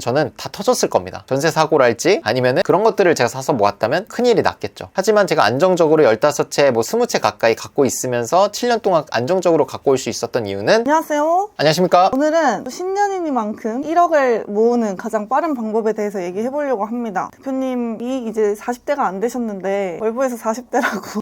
저는 다 터졌을 겁니다. 전세 사고랄지 아니면은 그런 것들을 제가 사서 모았다면 큰일이 났겠죠. 하지만 제가 안정적으로 15채, 20채 가까이 갖고 있으면서 7년 동안 안정적으로 갖고 올 수 있었던 이유는 안녕하세요. 안녕하십니까? 오늘은 신년이니만큼 1억을 모으는 가장 빠른 방법에 대해서 얘기해 보려고 합니다. 대표님이 이제 40대가 안 되셨는데 월부에서 40대라고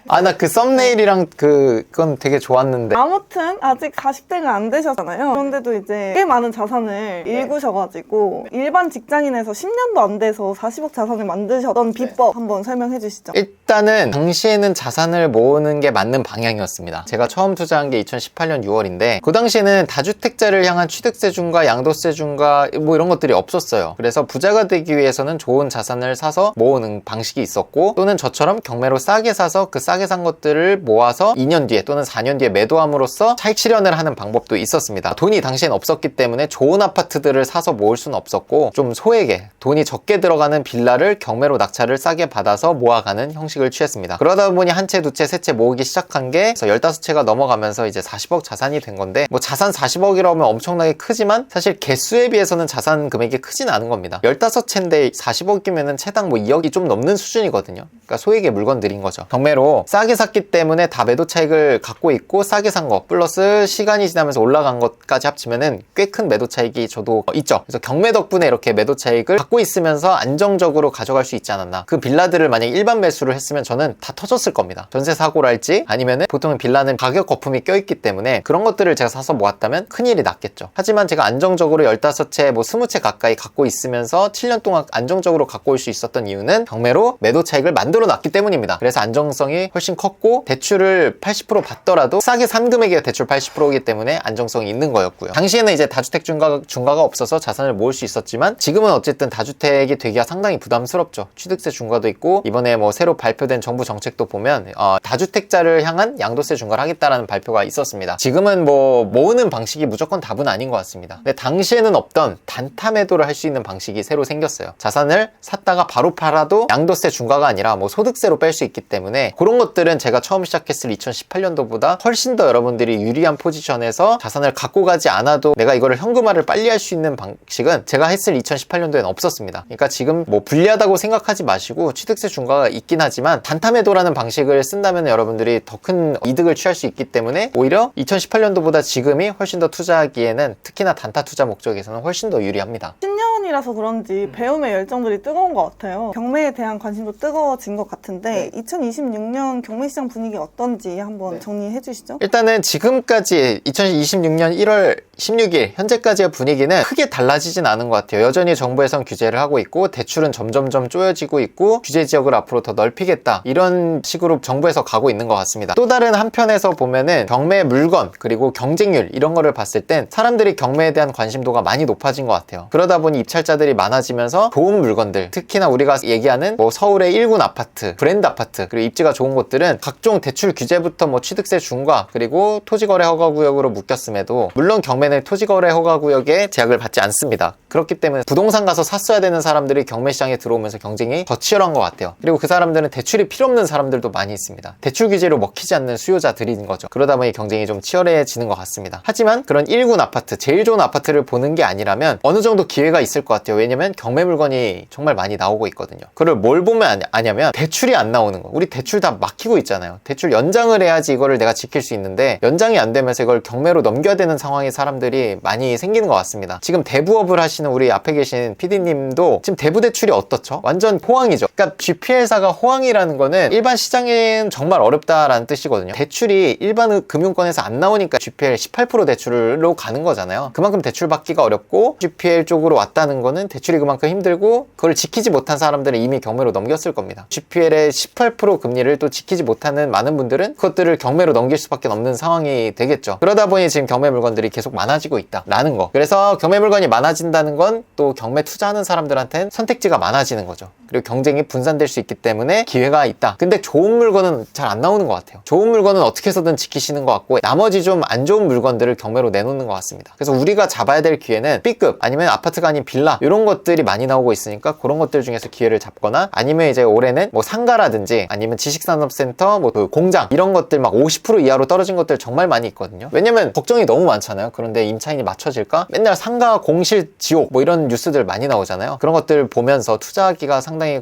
아, 나 그 썸네일이랑 그건 되게 좋았는데 아무튼 아직 40대가 안 되셨잖아요. 그런데도 이제 꽤 많은 자산을 일구셔가지고 일반 직장인에서 10년도 안 돼서 40억 자산을 만드셨던 비법 한번 설명해 주시죠. 일단은 당시에는 자산을 모으는 게 맞는 방향이었습니다. 제가 처음 투자한 게 2018년 6월인데 그 당시에는 다주택자를 향한 취득세 중과 양도세 중과 뭐 이런 것들이 없었어요. 그래서 부자가 되기 위해서는 좋은 자산을 사서 모으는 방식이 있었고, 또는 저처럼 경매로 싸게 사서 그 싸게 산 것들을 모아서 2년 뒤에 또는 4년 뒤에 매도함으로써 차익 실현을 하는 방법도 있었습니다. 돈이 당시엔 없었기 때문에 좋은 아파트들을 사서 모을 수는 없었고, 좀 소액의 돈이 적게 들어가는 빌라를 경매로 낙찰을 싸게 받아서 모아가는 형식을 취했습니다. 그러다 보니 한 채, 두 채, 세 채 모으기 시작한 게 15채가 넘어가면서 이제 40억 자산이 된 건데, 뭐 자산 40억이라면 엄청나게 크지만 사실 개수에 비해서는 자산 금액이 크진 않은 겁니다. 15채인데 40억이면은 채당 뭐 2억이 좀 넘는 수준이거든요. 그러니까 소액의 물건들인 거죠. 경매로 싸게 샀기 때문에 다 매도 차익을 갖고 있고, 싸게 산 거 플러스 시간이 지나면서 올라간 것까지 합치면은 꽤 큰 매도 차익이 저도 있죠. 그래서 경매 덕분에 이렇게 매도 차익을 갖고 있으면서 안정적으로 가져갈 수 있지 않았나. 그 빌라들을 만약에 일반 매수를 했으면 저는 다 터졌을 겁니다. 전세 사고랄지 아니면은 보통은 빌라는 가격 거품이 껴있기 때문에 그런 것들을 제가 사서 모았다면 큰일이 났겠죠. 하지만 제가 안정적으로 15채, 20채 가까이 갖고 있으면서 7년 동안 안정적으로 갖고 올 수 있었던 이유는 경매로 매도 차익을 만들어 놨기 때문입니다. 그래서 안정성이 훨씬 컸고, 대출을 80% 받더라도 싸게 산 금액이 대출 80%이기 때문에 안정성이 있는 거였고요. 당시에는 이제 다주택 중과가 없어서 자산을 모을 수 있었지만, 지금은 어쨌든 다주택이 되기가 상당히 부담스럽죠. 취득세 중과도 있고, 이번에 뭐 새로 발표된 정부 정책도 보면 다주택자를 향한 양도세 중과를 하겠다라는 발표가 있었습니다. 지금은 뭐 모으는 방식이 무조건 답은 아닌 것 같습니다. 근데 당시에는 없던 단타 매도를 할 수 있는 방식이 새로 생겼어요. 자산을 샀다가 바로 팔아도 양도세 중과가 아니라 뭐 소득세로 뺄 수 있기 때문에, 그런 것들은 제가 처음 시작했을 2018년도보다 훨씬 더 여러분들이 유리한 포지션에서 자산을 갖고 가지 않아도 내가 이거를 현금화를 빨리 할 수 있는 방식은 제가 했을 2018년도에는 없었습니다. 그러니까 지금 뭐 불리하다고 생각하지 마시고, 취득세 중과가 있긴 하지만 단타 매도라는 방식을 쓴다면 여러분들이 더 큰 이득을 취할 수 있기 때문에, 오히려 2018년도보다 지금이 훨씬 더 투자하기에는, 특히나 단타 투자 목적에서는 훨씬 더 유리합니다. 신년이라서 그런지 배움의 열정들이 뜨거운 것 같아요. 경매에 대한 관심도 뜨거워진 것 같은데 2026년 경매 시장 분위기 어떤지 한번 정리해 주시죠. 일단은 지금까지 2026년 1월 16일 현재까지의 분위기는 크게 달라지진 않은 것 같아요. 여전히 정부에선 규제를 하고 있고, 대출은 점점점 쪼여지고 있고, 규제 지역을 앞으로 더 넓히겠다, 이런 식으로 정부에서 가고 있는 것 같습니다. 또 다른 한편에서 보면은 경매 물건 그리고 경쟁률 이런 거를 봤을 땐 사람들이 경매에 대한 관심도가 많이 높아진 것 같아요. 그러다 보니 입찰자들이 많아지면서 좋은 물건들, 특히나 우리가 얘기하는 뭐 서울의 1군 아파트, 브랜드 아파트, 그리고 입지가 좋은 곳들은 각종 대출 규제부터 뭐 취득세 중과 그리고 토지거래 허가구역으로 묶였음에도, 물론 경매는 토지거래 허가구역에 제약을 받지 않습니다. 그렇기 때문에 부동산 가서 샀어야 되는 사람들이 경매 시장에 들어오면서 경쟁이 더 치열한 것 같아요. 그리고 그 사람들은 대출이 필요 없는 사람들도 많이 있습니다. 대출 규제로 먹히지 않는 수요자들인 거죠. 그러다 보니 경쟁이 좀 치열해지는 것 같습니다. 하지만 그런 1군 아파트, 제일 좋은 아파트를 보는 게 아니라면 어느 정도 기회가 있을 것 같아요. 왜냐면 경매 물건이 정말 많이 나오고 있거든요. 그걸 뭘 보면 아냐면 대출이 안 나오는 거. 우리 대출 다 막히고 있잖아요. 대출 연장을 해야지 이거를 내가 지킬 수 있는데, 연장이 안 되면서 이걸 경매로 넘겨야 되는 상황에 사람들이 많이 생기는 것 같습니다. 지금 대부업을 하시는 우리 앞에 계신 PD님도 지금 대부 대출이 어떻죠? 완전 호황이죠. 그러니까 GPL사가 호황이라는 거는 일반 시장에는 정말 어렵다라는 뜻이거든요. 대출이 일반 금융권에서 안 나오니까 GPL 18% 대출로 가는 거잖아요. 그만큼 대출 받기가 어렵고, GPL 쪽으로 왔다는 거는 대출이 그만큼 힘들고, 그걸 지키지 못한 사람들은 이미 경매로 넘겼을 겁니다. GPL의 18% 금리를 또 지키지 못하는 많은 분들은 그것들을 경매로 넘길 수밖에 없는 상황이 되겠죠. 그러다 보니 지금 경매 물건들이 계속 많아지고 있다라는 거. 그래서 경매 물건이 많아진다는 투자라는 건 또 경매 투자하는 사람들한테는 선택지가 많아지는 거죠. 그리고 경쟁이 분산될 수 있기 때문에 기회가 있다. 근데 좋은 물건은 잘 안 나오는 것 같아요. 좋은 물건은 어떻게 해서든 지키시는 것 같고 나머지 좀 안 좋은 물건들을 경매로 내놓는 것 같습니다. 그래서 우리가 잡아야 될 기회는 B급 아니면 아파트가 아닌 빌라 이런 것들이 많이 나오고 있으니까 그런 것들 중에서 기회를 잡거나 아니면 이제 올해는 뭐 상가라든지 아니면 지식산업센터 뭐 그 공장 이런 것들 막 50% 이하로 떨어진 것들 정말 많이 있거든요. 왜냐면 걱정이 너무 많잖아요. 그런데 임차인이 맞춰질까? 맨날 상가 공실 지옥 뭐 이런 뉴스들 많이 나오잖아요. 그런 것들 보면서 투자하기가 상당히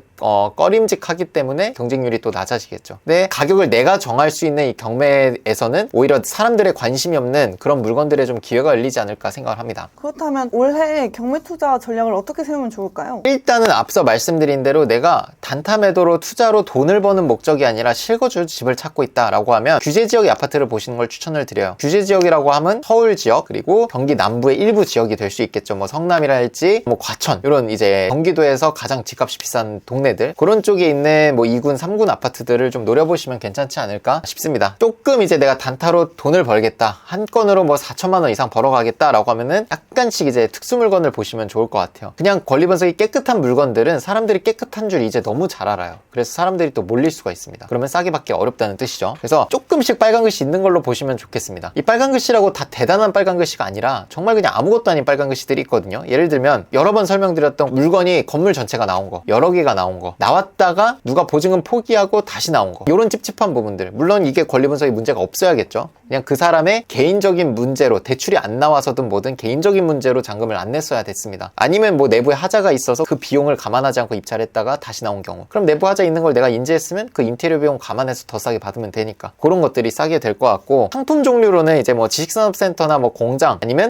꺼림직하기 때문에 경쟁률이 또 낮아지겠죠. 근데 가격을 내가 정할 수 있는 이 경매에서는 오히려 사람들의 관심이 없는 그런 물건들에 좀 기회가 열리지 않을까 생각을 합니다. 그렇다면 올해 경매 투자 전략을 어떻게 세우면 좋을까요? 일단은 앞서 말씀드린 대로 내가 단타 매도로 투자로 돈을 버는 목적이 아니라 실거주 집을 찾고 있다라고 하면 규제 지역의 아파트를 보시는 걸 추천을 드려요. 규제 지역이라고 하면 서울 지역 그리고 경기 남부의 일부 지역이 될 수 있겠죠. 뭐 성남이랄지 뭐 과천 이런 이제 경기도에서 가장 집값이 비싼 동네들 그런 쪽에 있는 뭐 2군 3군 아파트들을 좀 노려보시면 괜찮지 않을까 싶습니다. 조금 이제 내가 단타로 돈을 벌겠다 한 건으로 뭐 4천만 원 이상 벌어가겠다 라고 하면은 약간씩 이제 특수 물건을 보시면 좋을 것 같아요. 그냥 권리 분석이 깨끗한 물건들은 사람들이 깨끗한 줄 이제 너무 잘 알아요. 그래서 사람들이 또 몰릴 수가 있습니다. 그러면 싸게 받기 어렵다는 뜻이죠. 그래서 조금씩 빨간 글씨 있는 걸로 보시면 좋겠습니다. 이 빨간 글씨라고 다 대단한 빨간 글씨가 아니라 정말 그냥 아무것도 아닌 빨간 글씨들이 있거든요. 예를 들면 여러 번 설명드렸던 물건이 건물 전체가 나온 거 여러 개가 나온 거 나왔다가 누가 보증금 포기하고 다시 나온 거 이런 찝찝한 부분들 물론 이게 권리 분석에 문제가 없어야겠죠. 그냥 그 사람의 개인적인 문제로 대출이 안 나와서든 뭐든 개인적인 문제로 잔금을 안 냈어야 됐습니다. 아니면 뭐 내부에 하자가 있어서 그 비용을 감안하지 않고 입찰 했다가 다시 나온 경우 그럼 내부 하자 있는 걸 내가 인지했으면 그 인테리어 비용 감안해서 더 싸게 받으면 되니까 그런 것들이 싸게 될 것 같고 상품 종류로는 이제 뭐 지식산업센터나 뭐 공장 아니면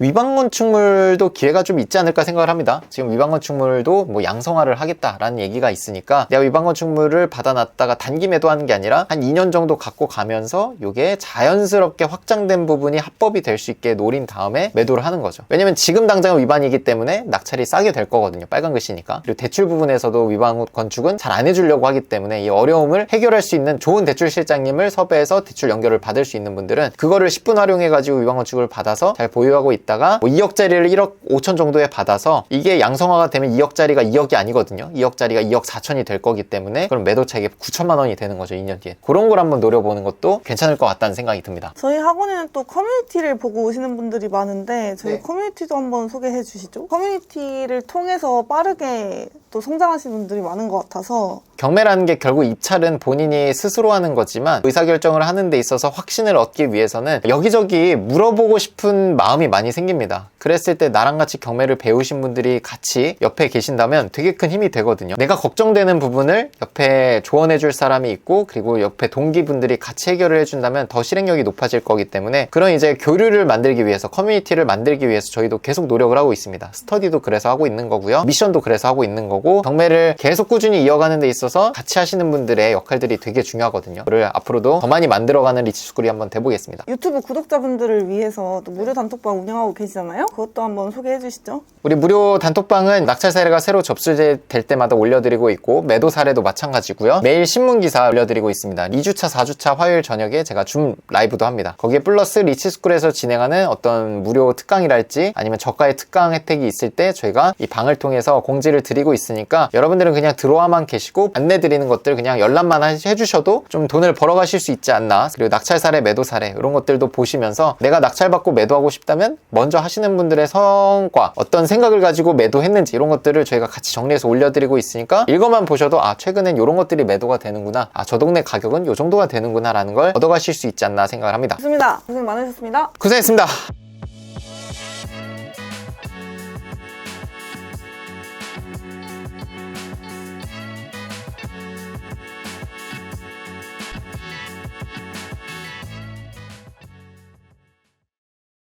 위반건축물도 기회가 좀 있지 않을까 생각을 합니다. 지금 위반건축물도 뭐 양성화를 하겠다라는 얘기가 있으니까 내가 위반건축물을 받아놨다가 단기 매도하는 게 아니라 한 2년 정도 갖고 가면서 이게 자연스럽게 확장된 부분이 합법이 될 수 있게 노린 다음에 매도를 하는 거죠. 왜냐면 지금 당장은 위반이기 때문에 낙찰이 싸게 될 거거든요. 빨간 글씨니까. 그리고 대출 부분에서도 위반 건축은 잘 안 해주려고 하기 때문에 이 어려움을 해결할 수 있는 좋은 대출 실장님을 섭외해서 대출 연결을 받을 수 있는 분들은 그거를 10분 활용해가지고 위반 건축을 받아서 잘 보유하고 있다가 뭐 2억짜리를 1억 5천 정도에 받아서 이게 양성화가 되면 2억짜리가 2억이 아니거든요. 2억짜리가 2억 4천이 될 거기 때문에 그럼 매도 차익이 9천만 원이 되는 거죠. 2년 뒤에. 그런 걸 한번 노려보는 것도 괜찮을 것 같다는 생각이 듭니다. 저희 학원에는 또 커뮤니티를 보고 오시는 분들이 많은데 저희 네. 커뮤니티도 한번 소개해 주시죠. 커뮤니티를 통해서 빠르게 또 성장하시는 분들이 많은 것 같아서 경매라는 게 결국 입찰은 본인이 스스로 하는 거지만 의사결정을 하는 데 있어서 확신을 얻기 위해서는 여기저기 물어보고 싶은 마음이 많이 생깁니다. 그랬을 때 나랑 같이 경매를 배우신 분들이 같이 옆에 계신다면 되게 큰 힘이 되거든요. 내가 걱정되는 부분을 옆에 조언해줄 사람이 있고 그리고 옆에 동기분들이 같이 해결을 해준다면 더 실행력이 높아질 거기 때문에 그런 이제 교류를 만들기 위해서 커뮤니티를 만들기 위해서 저희도 계속 노력을 하고 있습니다. 스터디도 그래서 하고 있는 거고요. 미션도 그래서 하고 있는 거고 경매를 계속 꾸준히 이어가는 데 있어서 같이 하시는 분들의 역할들이 되게 중요하거든요. 그를 앞으로도 더 많이 만들어가는 리치스쿨이 한번 돼보겠습니다. 유튜브 구독자분들을 위해서 또 무료 단톡방 운영하고 계시잖아요. 그것도 한번 소개해 주시죠. 우리 무료 단톡방은 낙찰 사례가 새로 접수될 때마다 올려드리고 있고 매도 사례도 마찬가지고요. 매일 신문기사 올려드리고 있습니다. 2주차 4주차 화요일 저녁에 제가 줌 라이브도 합니다. 거기에 플러스 리치스쿨에서 진행하는 어떤 무료 특강이랄지 아니면 저가의 특강 혜택이 있을 때 저희가 이 방을 통해서 공지를 드리고 있으니까 여러분들은 그냥 들어와만 계시고 안내드리는 것들 그냥 열람만 해주셔도 좀 돈을 벌어가실 수 있지 않나. 그리고 낙찰 사례, 매도 사례 이런 것들도 보시면서 내가 낙찰받고 매도하고 싶다면 먼저 하시는 분들의 성과 어떤 생각을 가지고 매도했는지 이런 것들을 저희가 같이 정리해서 올려드리고 있으니까 읽어만 보셔도 아 최근엔 이런 것들이 매도가 되는구나, 아 저 동네 가격은 이 정도가 되는구나 라는 걸 얻어가실 수 있지 않나 생각을 합니다. 좋습니다. 고생 많으셨습니다. 고생했습니다.